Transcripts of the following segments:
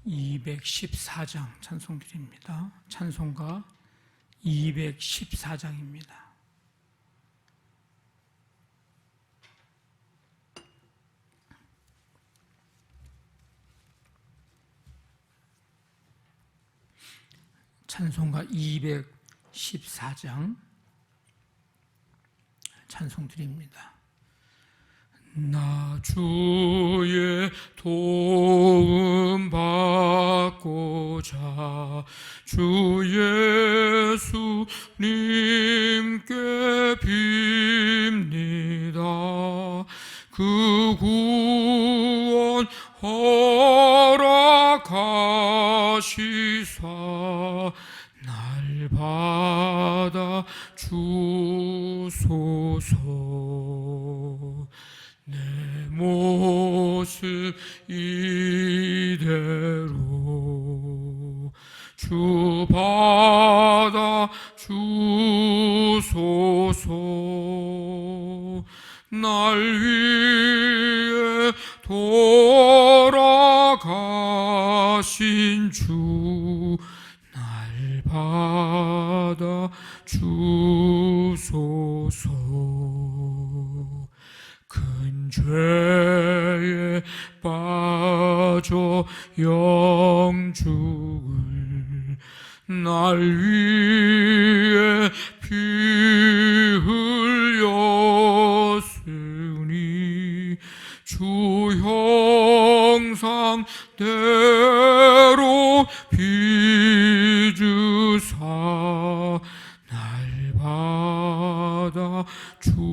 214장 찬송드립니다. 찬송가 214장입니다. 찬송가 214장 찬송드립니다. 나 주의 도움 받고자 주 예수님께 빕니다. 그 구원 허락하시사 날 받아 주소서. 내 모습 이대로 주 받아 주소서. 날 위해 돌아가신 주 날 받아 주소서. 큰 죄에 빠져 영죽을 날 위해 피 흘렸으니 주 형상대로 빚으사 날 받아 주소서.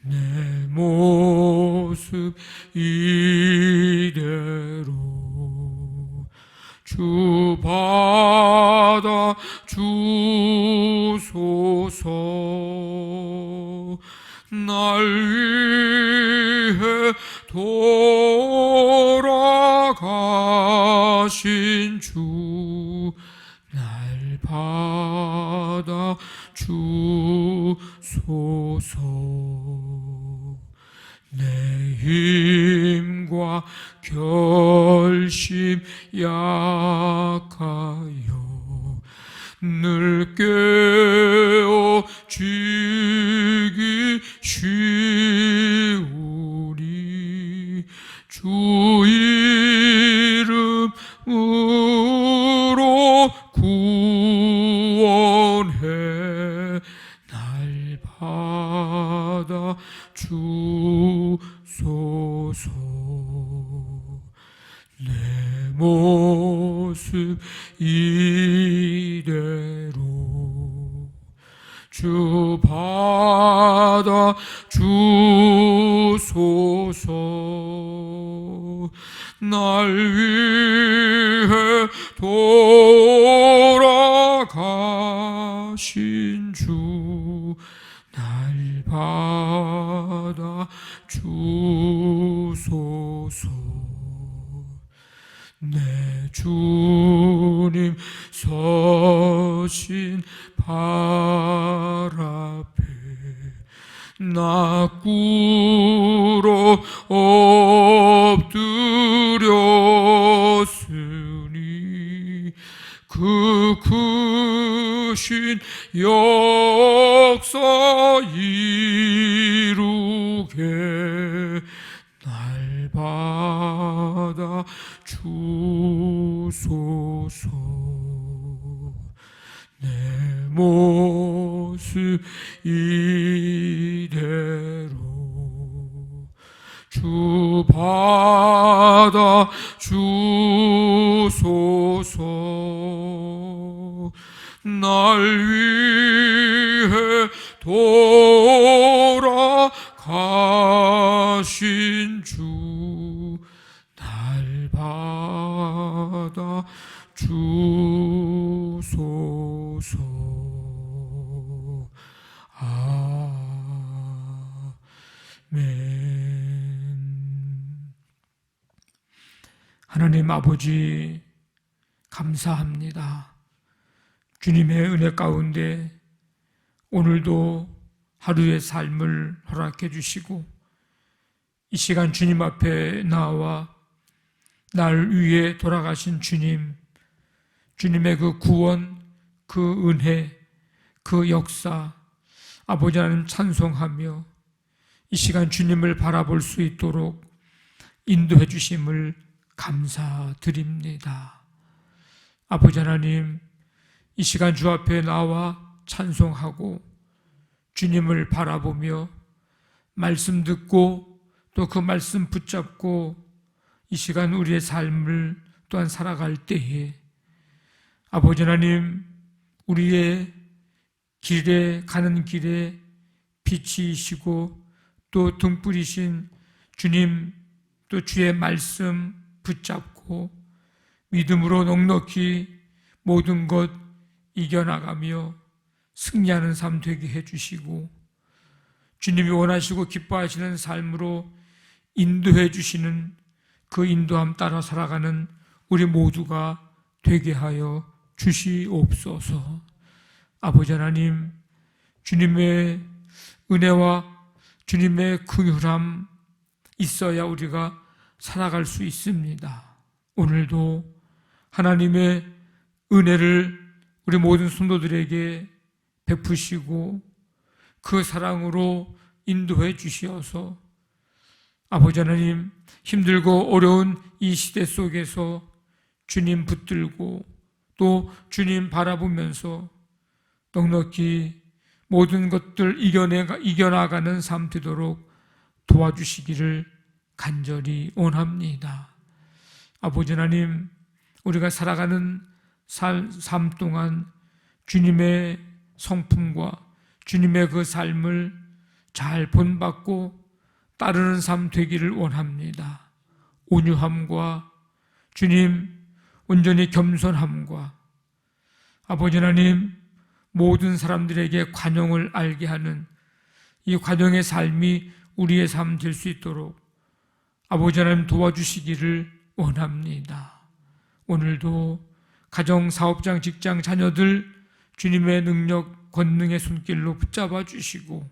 내 모습 이대로 주 받아 주소서. 날 위해 돌아가신 주 날 받아 주소서. 내 힘과 결심 약하여 늘 깨어지기 쉬우니 주 이름으로 구원해 날 받아 주소서. 내 모습 이대로 주 받아 주소서. 날 위해 돌아가신 주 날 받아 주소서. 내 주님 서신 발 앞에 나 꿇어 엎드렸으니 그 크신 역사 이루게 날 받아 주소서. 내 모습 이대로 주 받아 주소서. 날 위해 돌아가신 주 날 받아 주소서. 아멘. 하나님 아버지 감사합니다. 주님의 은혜 가운데 오늘도 하루의 삶을 허락해 주시고 이 시간 주님 앞에 나와 날 위해 돌아가신 주님, 주님의 그 구원, 그 은혜, 그 역사, 아버지 하나님 찬송하며 이 시간 주님을 바라볼 수 있도록 인도해 주심을 감사드립니다. 아버지 하나님, 이 시간 주 앞에 나와 찬송하고 주님을 바라보며 말씀 듣고 또 그 말씀 붙잡고 이 시간 우리의 삶을 또한 살아갈 때에 아버지 하나님, 우리의 길에 가는 길에 빛이시고 또 등불이신 주님, 또 주의 말씀 붙잡고 믿음으로 넉넉히 모든 것 이겨나가며 승리하는 삶 되게 해주시고 주님이 원하시고 기뻐하시는 삶으로 인도해 주시는 그 인도함 따라 살아가는 우리 모두가 되게 하여 주시옵소서. 아버지 하나님, 주님의 은혜와 주님의 긍휼함 있어야 우리가 살아갈 수 있습니다. 오늘도 하나님의 은혜를 우리 모든 성도들에게 베푸시고 그 사랑으로 인도해 주시어서 아버지 하나님, 힘들고 어려운 이 시대 속에서 주님 붙들고 또 주님 바라보면서 넉넉히 모든 것들 이겨나가는 삶 되도록 도와주시기를 간절히 원합니다. 아버지 하나님, 우리가 살아가는 삶 동안 주님의 성품과 주님의 그 삶을 잘 본받고 따르는 삶 되기를 원합니다. 온유함과 주님 온전히 겸손함과 아버지 하나님, 모든 사람들에게 관용을 알게 하는 이 관용의 삶이 우리의 삶 될 수 있도록 아버지 하나님 도와주시기를 원합니다. 오늘도 가정, 사업장, 직장, 자녀들 주님의 능력, 권능의 손길로 붙잡아 주시고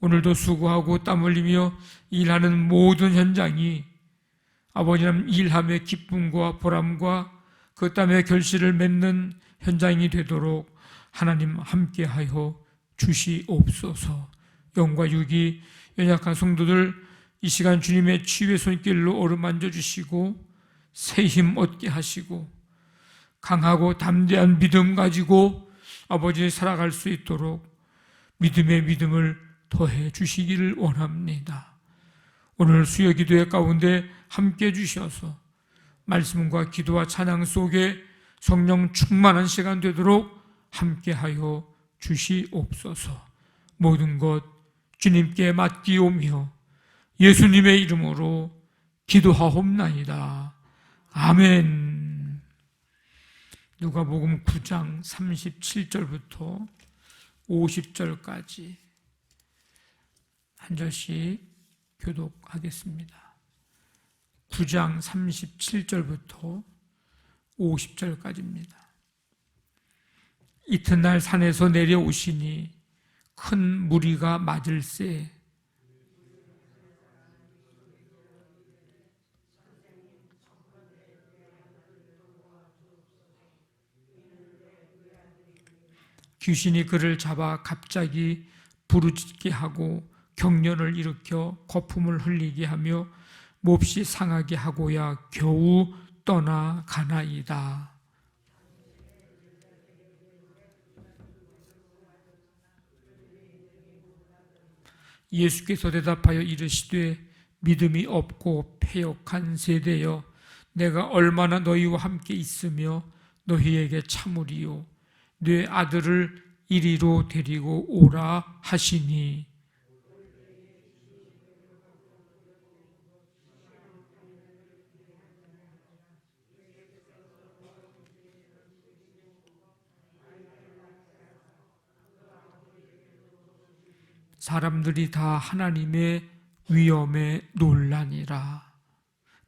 오늘도 수고하고 땀 흘리며 일하는 모든 현장이 아버지 하나님 일함의 기쁨과 보람과 그 땀의 결실을 맺는 현장이 되도록 하나님 함께하여 주시옵소서. 영과 육이 연약한 성도들 이 시간 주님의 치유의 손길로 어루만져 주시고 새 힘 얻게 하시고 강하고 담대한 믿음 가지고 아버지 살아갈 수 있도록 믿음의 믿음을 더해 주시기를 원합니다. 오늘 수요 기도회 가운데 함께 주셔서 말씀과 기도와 찬양 속에 성령 충만한 시간 되도록 함께하여 주시옵소서. 모든 것 주님께 맡기오며 예수님의 이름으로 기도하옵나이다. 아멘. 누가복음 9장 37절부터 50절까지 한 절씩 교독하겠습니다. 9장 37절부터 50절까지입니다. 이튿날 산에서 내려오시니 큰 무리가 맞을세 귀신이 그를 잡아 갑자기 부르짖게 하고 경련을 일으켜 거품을 흘리게 하며 몹시 상하게 하고야 겨우 떠나가나이다. 예수께서 대답하여 이르시되 믿음이 없고 패역한 세대여 내가 얼마나 너희와 함께 있으며 너희에게 참으리요 네 아들을 이리로 데리고 오라 하시니 사람들이 다 하나님의 위엄에 놀라니라.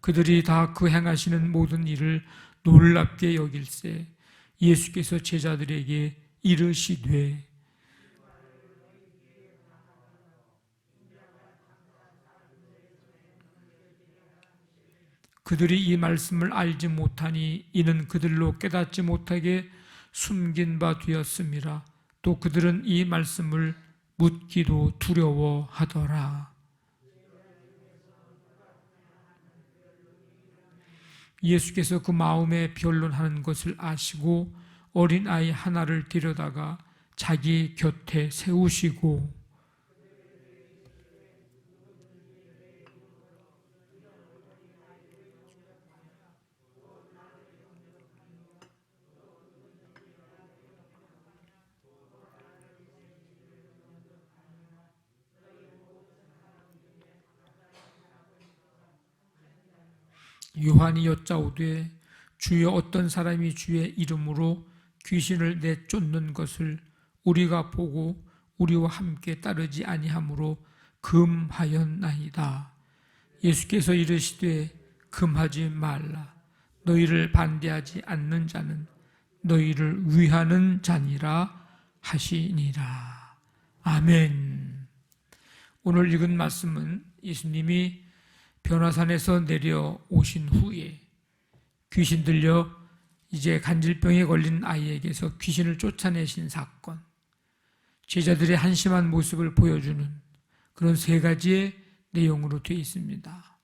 그들이 다 그 행하시는 모든 일을 놀랍게 여길세 예수께서 제자들에게 이르시되 그들이 이 말씀을 알지 못하니 이는 그들로 깨닫지 못하게 숨긴 바 되었음이라. 또 그들은 이 말씀을 묻기도 두려워하더라. 예수께서 그 마음에 변론하는 것을 아시고 어린아이 하나를 데려다가 자기 곁에 세우시고 요한이 여짜오되 주여 어떤 사람이 주의 이름으로 귀신을 내쫓는 것을 우리가 보고 우리와 함께 따르지 아니하므로 금하였나이다. 예수께서 이르시되 금하지 말라. 너희를 반대하지 않는 자는 너희를 위하는 자니라 하시니라. 아멘. 오늘 읽은 말씀은 예수님이 변화산에서 내려오신 후에 귀신 들려 이제 간질병에 걸린 아이에게서 귀신을 쫓아내신 사건, 제자들의 한심한 모습을 보여주는 그런 세 가지의 내용으로 되어 있습니다.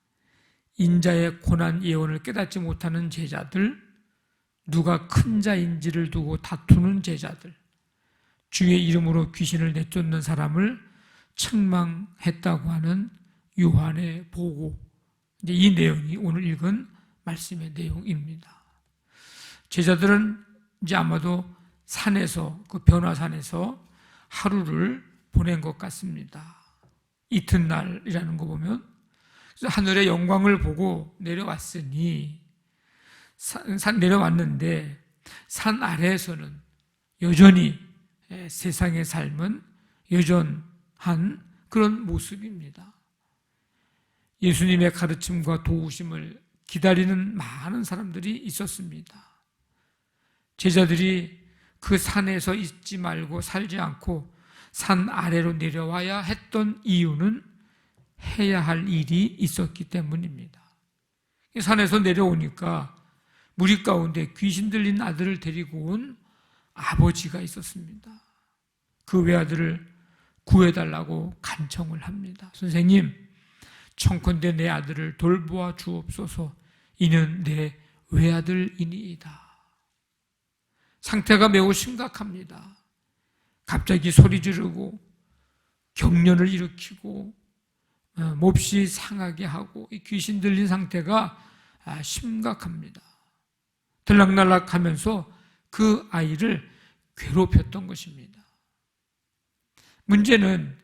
인자의 고난 예언을 깨닫지 못하는 제자들, 누가 큰 자인지를 두고 다투는 제자들, 주의 이름으로 귀신을 내쫓는 사람을 책망했다고 하는 요한의 보고, 이제 이 내용이 오늘 읽은 말씀의 내용입니다. 제자들은 이제 아마도 산에서, 그 변화산에서 하루를 보낸 것 같습니다. 이튿날이라는 거 보면, 그래서 하늘의 영광을 보고 내려왔으니, 내려왔는데 산 아래에서는 여전히 세상의 삶은 여전한 그런 모습입니다. 예수님의 가르침과 도우심을 기다리는 많은 사람들이 있었습니다. 제자들이 그 산에서 있지 말고 살지 않고 산 아래로 내려와야 했던 이유는 해야 할 일이 있었기 때문입니다. 산에서 내려오니까 무리 가운데 귀신 들린 아들을 데리고 온 아버지가 있었습니다. 그 외아들을 구해달라고 간청을 합니다. 선생님, 청컨대 내 아들을 돌보아 주옵소서. 이는 내 외아들이니이다. 상태가 매우 심각합니다. 갑자기 소리 지르고 경련을 일으키고 몹시 상하게 하고 이 귀신 들린 상태가 심각합니다. 들락날락하면서 그 아이를 괴롭혔던 것입니다. 문제는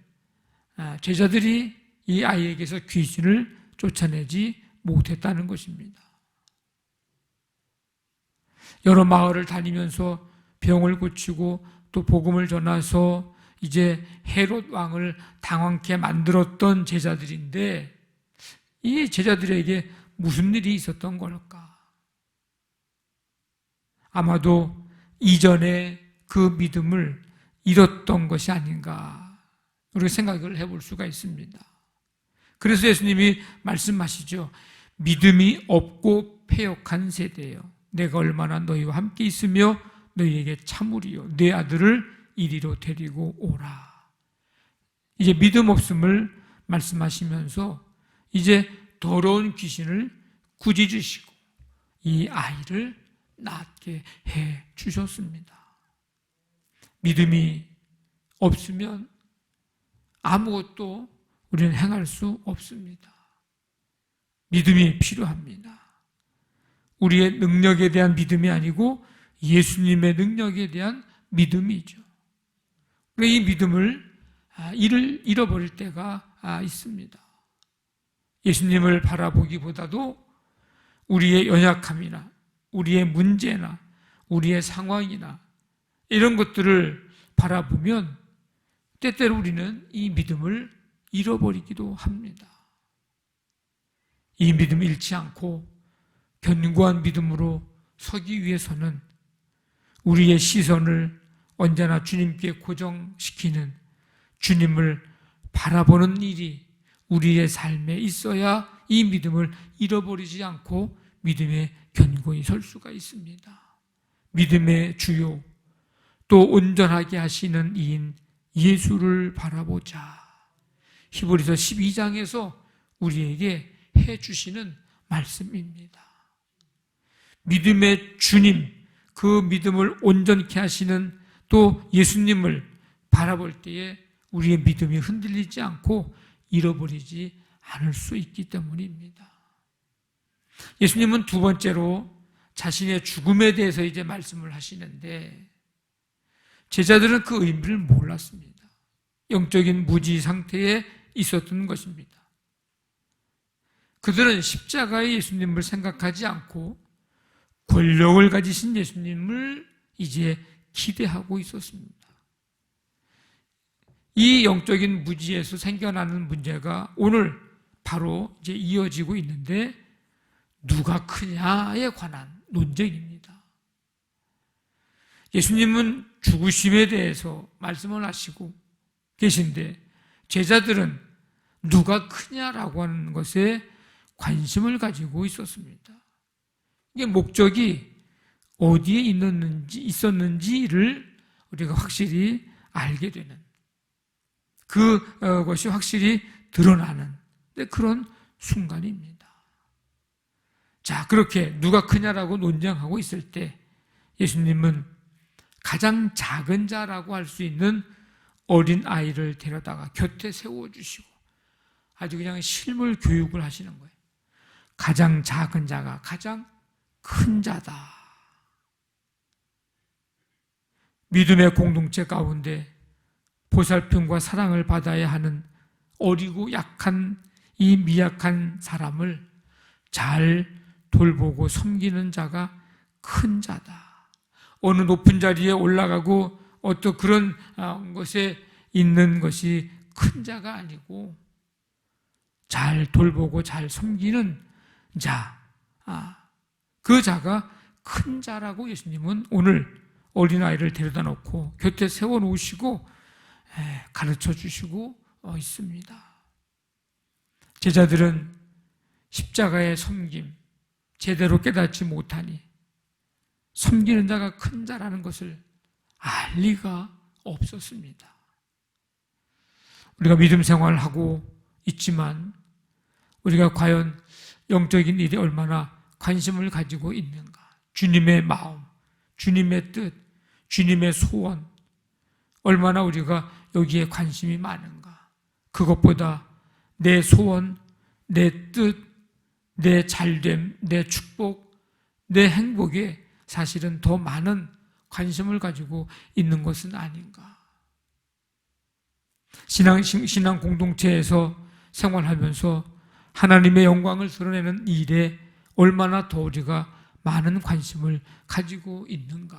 제자들이 이 아이에게서 귀신을 쫓아내지 못했다는 것입니다. 여러 마을을 다니면서 병을 고치고 또 복음을 전해서 이제 헤롯 왕을 당황케 만들었던 제자들인데, 이 제자들에게 무슨 일이 있었던 걸까? 아마도 이전에 그 믿음을 잃었던 것이 아닌가, 우리가 생각을 해볼 수가 있습니다. 그래서 예수님이 말씀하시죠. 믿음이 없고 패역한 세대예요. 내가 얼마나 너희와 함께 있으며 너희에게 참으리요. 내 아들을 이리로 데리고 오라. 이제 믿음 없음을 말씀하시면서 이제 더러운 귀신을 꾸짖으시고 이 아이를 낫게 해 주셨습니다. 믿음이 없으면 아무것도 우리는 행할 수 없습니다. 믿음이 필요합니다. 우리의 능력에 대한 믿음이 아니고 예수님의 능력에 대한 믿음이죠. 이 믿음을 잃어버릴 때가 있습니다. 예수님을 바라보기보다도 우리의 연약함이나 우리의 문제나 우리의 상황이나 이런 것들을 바라보면 때때로 우리는 이 믿음을 잃어버리기도 합니다. 이 믿음을 잃지 않고 견고한 믿음으로 서기 위해서는 우리의 시선을 언제나 주님께 고정시키는, 주님을 바라보는 일이 우리의 삶에 있어야 이 믿음을 잃어버리지 않고 믿음에 견고히 설 수가 있습니다. 믿음의 주요 또 온전하게 하시는 이인 예수를 바라보자. 히브리서 12장에서 우리에게 해주시는 말씀입니다. 믿음의 주님, 그 믿음을 온전케 하시는 또 예수님을 바라볼 때에 우리의 믿음이 흔들리지 않고 잃어버리지 않을 수 있기 때문입니다. 예수님은 두 번째로 자신의 죽음에 대해서 이제 말씀을 하시는데 제자들은 그 의미를 몰랐습니다. 영적인 무지 상태에 있었던 것입니다. 그들은 십자가의 예수님을 생각하지 않고 권력을 가지신 예수님을 이제 기대하고 있었습니다. 이 영적인 무지에서 생겨나는 문제가 오늘 바로 이제 이어지고 있는데 누가 크냐에 관한 논쟁입니다. 예수님은 죽으심에 대해서 말씀을 하시고 계신데 제자들은 누가 크냐라고 하는 것에 관심을 가지고 있었습니다. 이게 목적이 어디에 있었는지를 우리가 확실히 알게 되는 그것이 확실히 드러나는 그런 순간입니다. 자, 그렇게 누가 크냐라고 논쟁하고 있을 때 예수님은 가장 작은 자라고 할 수 있는 어린 아이를 데려다가 곁에 세워주시고 아주 그냥 실물 교육을 하시는 거예요. 가장 작은 자가 가장 큰 자다. 믿음의 공동체 가운데 보살핌과 사랑을 받아야 하는 어리고 약한 이 미약한 사람을 잘 돌보고 섬기는 자가 큰 자다. 어느 높은 자리에 올라가고 어떤 그런 것에 있는 것이 큰 자가 아니고 잘 돌보고 잘 섬기는 자, 그 자가 큰 자라고 예수님은 오늘 어린아이를 데려다 놓고 곁에 세워놓으시고 가르쳐 주시고 있습니다. 제자들은 십자가의 섬김 제대로 깨닫지 못하니 섬기는 자가 큰 자라는 것을 알 리가 없었습니다. 우리가 믿음 생활을 하고 있지만 우리가 과연 영적인 일에 얼마나 관심을 가지고 있는가? 주님의 마음, 주님의 뜻, 주님의 소원 얼마나 우리가 여기에 관심이 많은가? 그것보다 내 소원, 내 뜻, 내 잘됨, 내 축복, 내 행복에 사실은 더 많은 관심을 가지고 있는 것은 아닌가? 신앙 공동체에서 생활하면서 하나님의 영광을 드러내는 일에 얼마나 더 우리가 많은 관심을 가지고 있는가?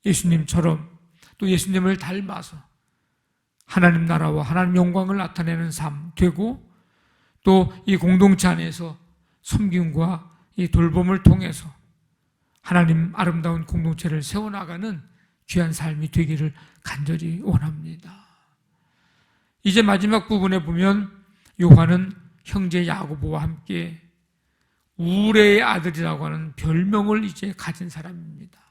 예수님처럼 또 예수님을 닮아서 하나님 나라와 하나님 영광을 나타내는 삶 되고 또 이 공동체 안에서 섬김과 이 돌봄을 통해서 하나님 아름다운 공동체를 세워나가는 귀한 삶이 되기를 간절히 원합니다. 이제 마지막 부분에 보면 요한은 형제 야고보와 함께 우레의 아들이라고 하는 별명을 이제 가진 사람입니다.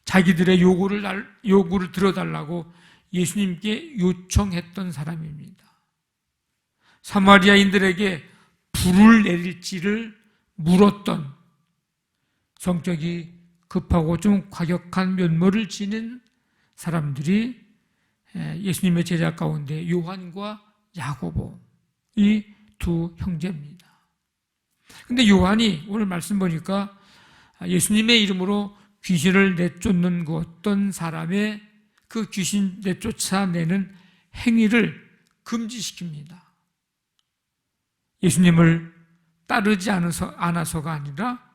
자기들의 요구를 들어달라고 예수님께 요청했던 사람입니다. 사마리아인들에게 불을 내릴지를 물었던 성격이 급하고 좀 과격한 면모를 지닌 사람들이 예수님의 제자 가운데 요한과 야고보 이 두 형제입니다. 근데 요한이 오늘 말씀 보니까 예수님의 이름으로 귀신을 내쫓는 그 어떤 사람의 그 귀신 내쫓아내는 행위를 금지시킵니다. 예수님을 따르지 않아서가 아니라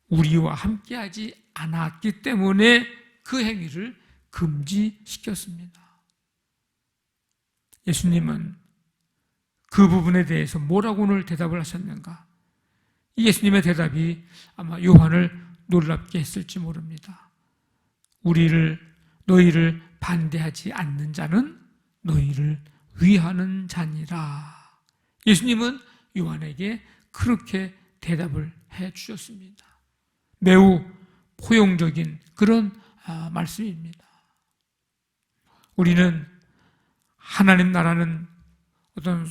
우리와 함께하지 않았기 때문에 그 행위를 금지시켰습니다. 예수님은 그 부분에 대해서 뭐라고 오늘 대답을 하셨는가? 이 예수님의 대답이 아마 요한을 놀랍게 했을지 모릅니다. 너희를 반대하지 않는 자는 너희를 위하는 자니라. 예수님은 요한에게 그렇게 대답을 해 주셨습니다. 매우 포용적인 그런 말씀입니다. 우리는 하나님 나라는 어떤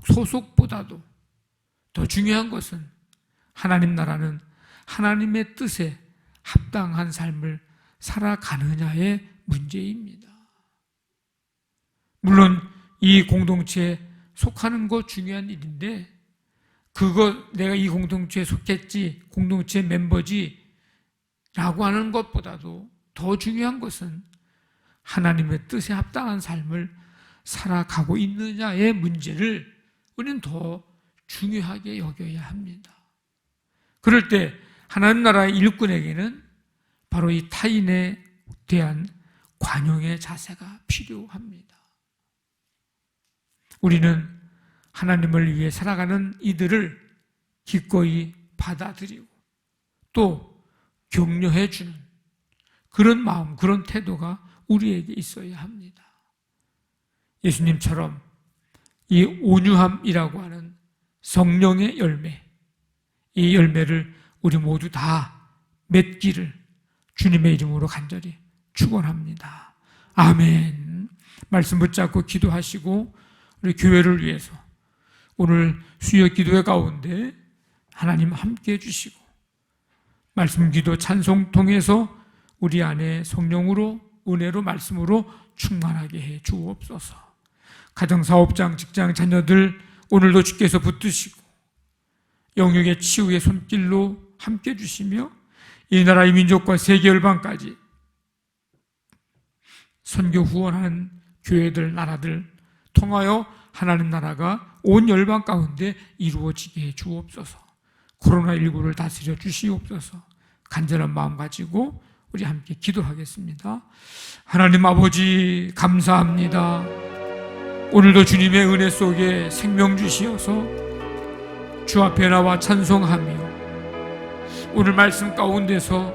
소속보다도 더 중요한 것은 하나님 나라는 하나님의 뜻에 합당한 삶을 살아가느냐의 문제입니다. 물론 이 공동체에 속하는 거 중요한 일인데, 내가 이 공동체에 속했지, 공동체 멤버지 라고 하는 것보다도 더 중요한 것은 하나님의 뜻에 합당한 삶을 살아가고 있느냐의 문제를 우리는 더 중요하게 여겨야 합니다. 그럴 때 하나님 나라의 일꾼에게는 바로 이 타인에 대한 관용의 자세가 필요합니다. 우리는 하나님을 위해 살아가는 이들을 기꺼이 받아들이고 또 격려해 주는 그런 마음, 그런 태도가 우리에게 있어야 합니다. 예수님처럼 이 온유함이라고 하는 성령의 열매, 이 열매를 우리 모두 다 맺기를 주님의 이름으로 간절히 축원합니다. 아멘. 말씀 붙잡고 기도하시고 우리 교회를 위해서 오늘 수요 기도회 가운데 하나님 함께 해주시고 말씀 기도 찬송 통해서 우리 안에 성령으로 은혜로 말씀으로 충만하게 해 주옵소서. 가정사업장 직장 자녀들 오늘도 주께서 붙드시고 영육의 치유의 손길로 함께 해주시며 이 나라의 민족과 세계 열방까지 선교 후원하는 교회들 나라들 통하여 하나님 나라가 온 열방 가운데 이루어지게 해 주옵소서. 코로나19를 다스려 주시옵소서. 간절한 마음 가지고 우리 함께 기도하겠습니다. 하나님 아버지 감사합니다. 오늘도 주님의 은혜 속에 생명 주시어서 주 앞에 나와 찬송하며 오늘 말씀 가운데서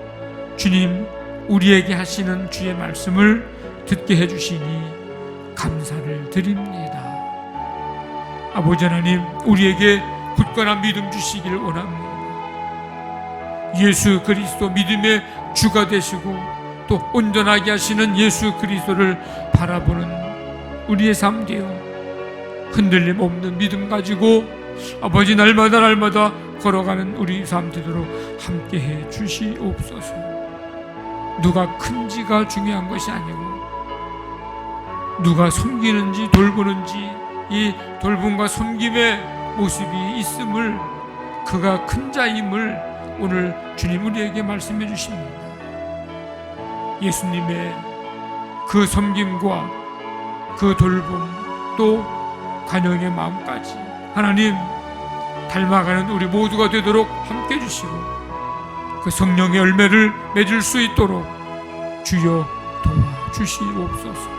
주님 우리에게 하시는 주의 말씀을 듣게 해주시니 감사를 드립니다. 아버지 하나님 우리에게 굳건한 믿음 주시기를 원합니다. 예수 그리스도 믿음의 주가 되시고 또 온전하게 하시는 예수 그리스도를 바라보는 우리의 삶 되어 흔들림 없는 믿음 가지고 아버지 날마다 걸어가는 우리 삶 되도록 함께해 주시옵소서. 누가 큰지가 중요한 것이 아니고 누가 섬기는지 돌보는지 이 돌봄과 섬김의 모습이 있음을, 그가 큰 자임을 오늘 주님 우리에게 말씀해 주십니다. 예수님의 그 섬김과 그 돌봄 또 관용의 마음까지 하나님 닮아가는 우리 모두가 되도록 함께 해주시고 그 성령의 열매를 맺을 수 있도록 주여 도와주시옵소서.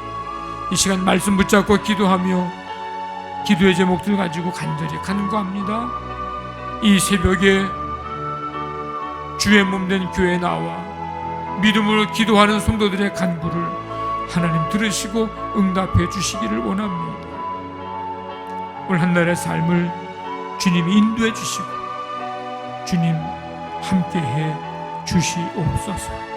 이 시간 말씀 붙잡고 기도하며 기도의 제목들 가지고 간절히 간구합니다. 이 새벽에 주의 몸된 교회에 나와 믿음으로 기도하는 성도들의 간구를 하나님 들으시고 응답해 주시기를 원합니다. 오늘 한 날의 삶을 주님이 인도해 주시고 주님 함께해 주시옵소서.